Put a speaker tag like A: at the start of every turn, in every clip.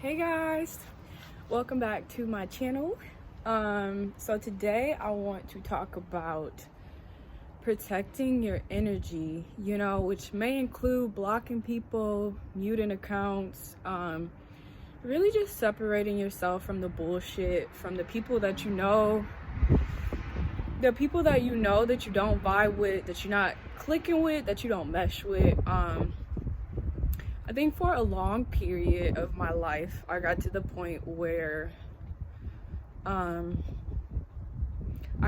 A: Hey guys, welcome back to my channel. So today I want to talk about protecting your energy, which may include blocking people, muting accounts, really just separating yourself from the bullshit, from the people that the people that you don't vibe with, that you're not clicking with, that you don't mesh with. I think for a long period of my life, I got to the point where I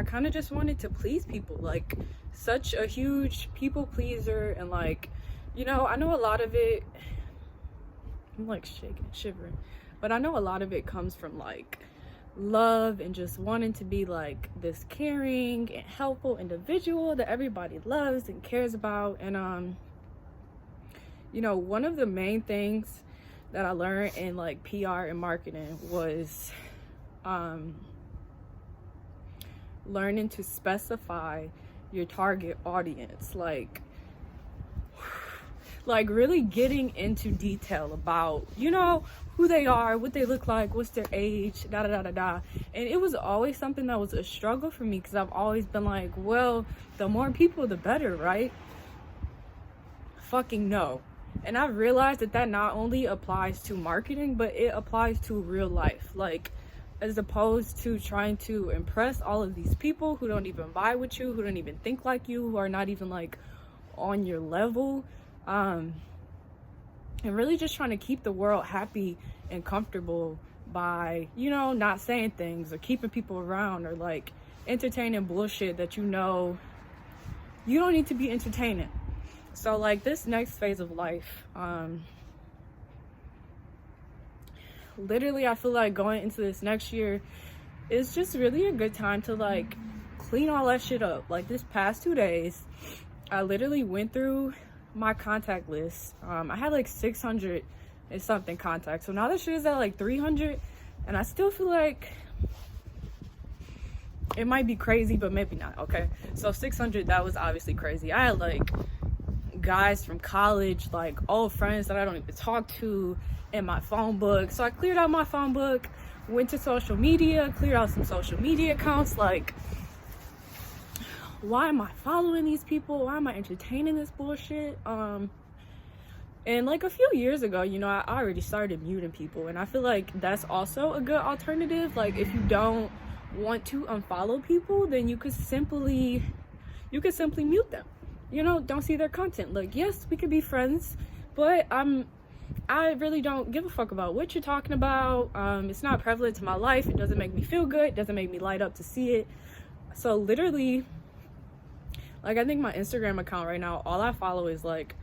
A: kind of just wanted to please people, like such a huge people pleaser. And I know a lot of it, I'm like shivering, but I know a lot of it comes from like love and just wanting to be like this caring and helpful individual that everybody loves and cares about. And one of the main things that I learned in like PR and marketing was learning to specify your target audience, like really getting into detail about who they are, what they look like, what's their age, da da da da da. And it was always something that was a struggle for me, because I've always been like, well, the more people the better, right? Fucking no. And I've realized that not only applies to marketing, but it applies to real life. Like, as opposed to trying to impress all of these people who don't even vibe with you, who don't even think like you, who are not even like on your level, and really just trying to keep the world happy and comfortable by, not saying things or keeping people around, or like entertaining bullshit that you don't need to be entertaining. So like this next phase of life, literally I feel like going into this next year is just really a good time to like clean all that shit up. Like this past 2 days, I literally went through my contact list. I had like 600 and something contacts. So now that shit is at like 300, and I still feel like it might be crazy, but maybe not. Okay, so 600, that was obviously crazy. I had like guys from college, like old friends that I don't even talk to, in my phone book. So I cleared out my phone book, went to social media, cleared out some social media accounts. Like, why am I following these people? Why am I entertaining this bullshit? And like a few years ago, I already started muting people, and I feel like that's also a good alternative. Like, if you don't want to unfollow people, then you could simply mute them. Don't see their content. Like, yes, we could be friends, but I really don't give a fuck about what you're talking about. It's not prevalent to my life. It doesn't make me feel good. It doesn't make me light up to see it. So literally, like, I think my Instagram account right now, all I follow is like,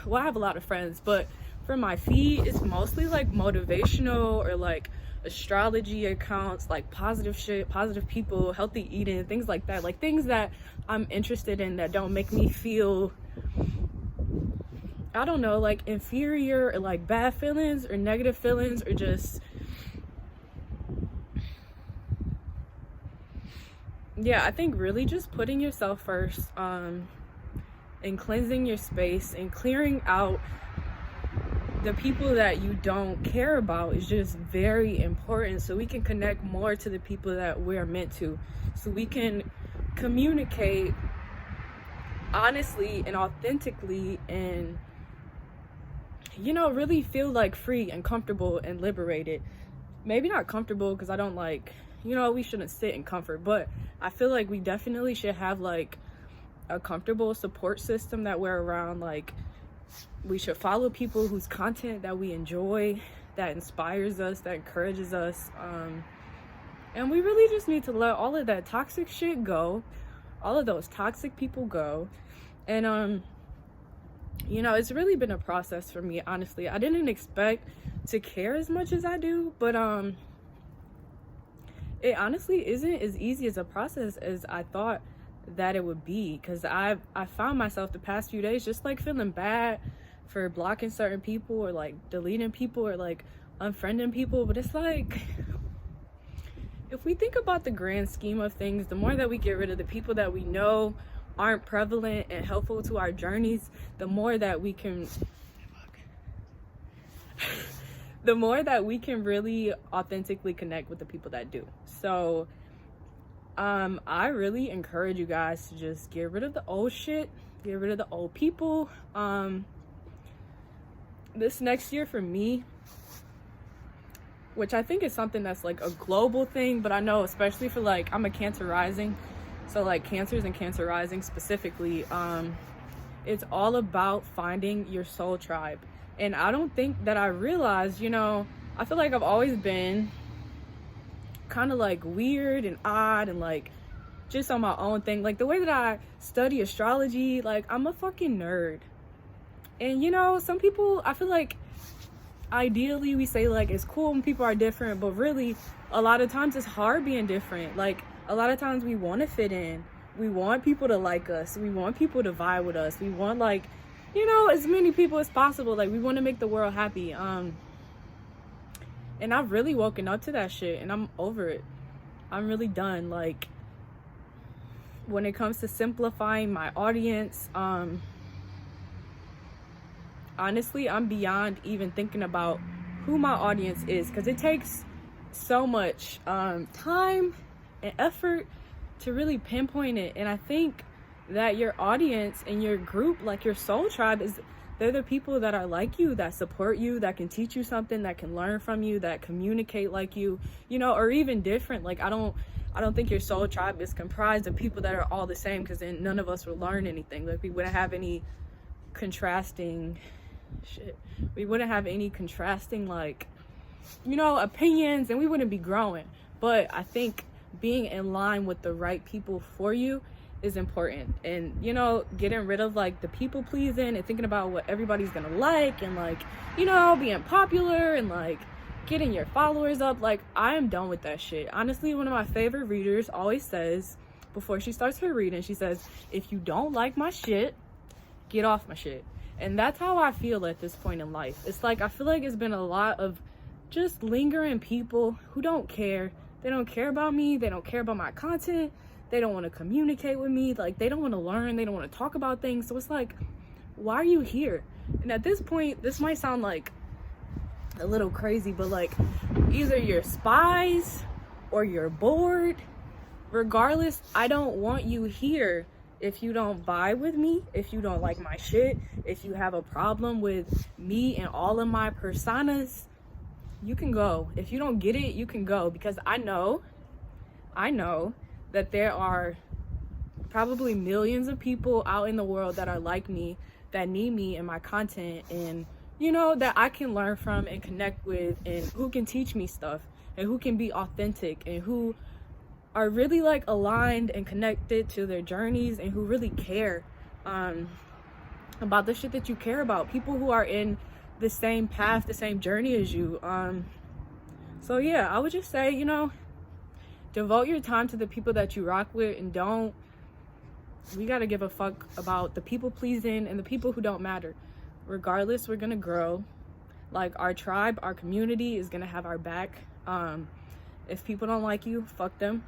A: well, I have a lot of friends, but for my feed, it's mostly like motivational or like astrology accounts, like positive shit, positive people, healthy eating, things like that. Like things that I'm interested in that don't make me feel, I don't know, like inferior or like bad feelings or negative feelings, or just, yeah, I think really just putting yourself first, and cleansing your space and clearing out the people that you don't care about is just very important, so we can connect more to the people that we're meant to, so we can communicate honestly and authentically, and really feel like free and comfortable and liberated. Maybe not comfortable, because I don't like, we shouldn't sit in comfort, but I feel like we definitely should have like a comfortable support system that we're around. Like, we should follow people whose content that we enjoy, that inspires us, that encourages us, and we really just need to let all of that toxic shit go, all of those toxic people go. And it's really been a process for me, honestly. I didn't expect to care as much as I do, but it honestly isn't as easy as a process as I thought that it would be, because I found myself the past few days just like feeling bad for blocking certain people, or like deleting people, or like unfriending people. But it's like, if we think about the grand scheme of things, the more that we get rid of the people that we know aren't prevalent and helpful to our journeys, the more that we can the more that we can really authentically connect with the people that do. So I really encourage you guys to just get rid of the old shit, get rid of the old people. This next year for me, which I think is something that's like a global thing, but I know especially for like, I'm a Cancer rising, so like Cancers and Cancer rising specifically, it's all about finding your soul tribe. And I don't think that I realized, I feel like I've always been kind of like weird and odd and like just on my own thing. Like the way that I study astrology, like I'm a fucking nerd. And some people, I feel like ideally we say like it's cool when people are different, but really a lot of times it's hard being different. Like a lot of times we want to fit in, we want people to like us, we want people to vibe with us, we want like as many people as possible. Like we want to make the world happy. And I've really woken up to that shit and I'm over it. I'm really done. Like when it comes to simplifying my audience, honestly, I'm beyond even thinking about who my audience is, because it takes so much time and effort to really pinpoint it. And I think that your audience and your group, like your soul tribe, they're the people that are like you, that support you, that can teach you something, that can learn from you, that communicate like you, or even different. Like I don't think your soul tribe is comprised of people that are all the same, because then none of us would learn anything. Like we wouldn't have any contrasting like opinions, and we wouldn't be growing. But I think being in line with the right people for you is important, and getting rid of like the people pleasing and thinking about what everybody's gonna like, and like being popular and like getting your followers up. Like I am done with that shit. Honestly, one of my favorite readers always says before she starts her reading, she says, if you don't like my shit, get off my shit. And that's how I feel at this point in life. It's like I feel like it's been a lot of just lingering people who don't care. They don't care about me, they don't care about my content, they don't want to communicate with me, like they don't want to learn, they don't want to talk about things. So it's like, why are you here? And at this point, this might sound like a little crazy, but like either you're spies or you're bored. Regardless, I don't want you here. If you don't vibe with me, if you don't like my shit, if you have a problem with me and all of my personas, you can go. If you don't get it, you can go, because I know that there are probably millions of people out in the world that are like me, that need me and my content, and that I can learn from and connect with, and who can teach me stuff, and who can be authentic, and who are really like aligned and connected to their journeys, and who really care about the shit that you care about. People who are in the same path, the same journey as you. So yeah, I would just say, devote your time to the people that you rock with, and we gotta give a fuck about the people pleasing and the people who don't matter. Regardless, we're gonna grow. Like our tribe, our community is gonna have our back. If people don't like you, fuck them.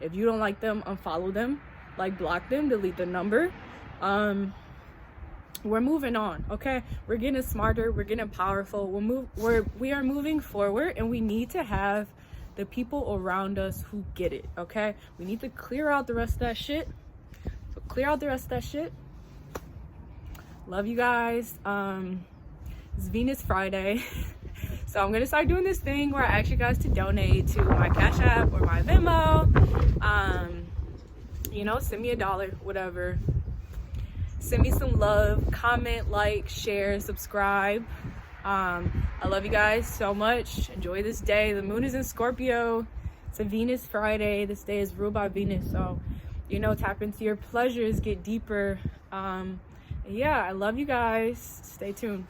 A: If you don't like them, unfollow them, like block them, delete the number. We're moving on, okay? We're getting smarter, we're getting powerful. We are moving forward, and we need to have the people around us who get it, okay? We need to clear out the rest of that shit. So clear out the rest of that shit. Love you guys. It's Venus Friday. So I'm gonna start doing this thing where I ask you guys to donate to my Cash App or my Venmo. Send me $1, whatever. Send me some love, comment, like, share, subscribe. I love you guys so much. Enjoy this day. The moon is in Scorpio. It's a Venus Friday. This day is ruled by Venus. So, tap into your pleasures, get deeper. Yeah, I love you guys. Stay tuned.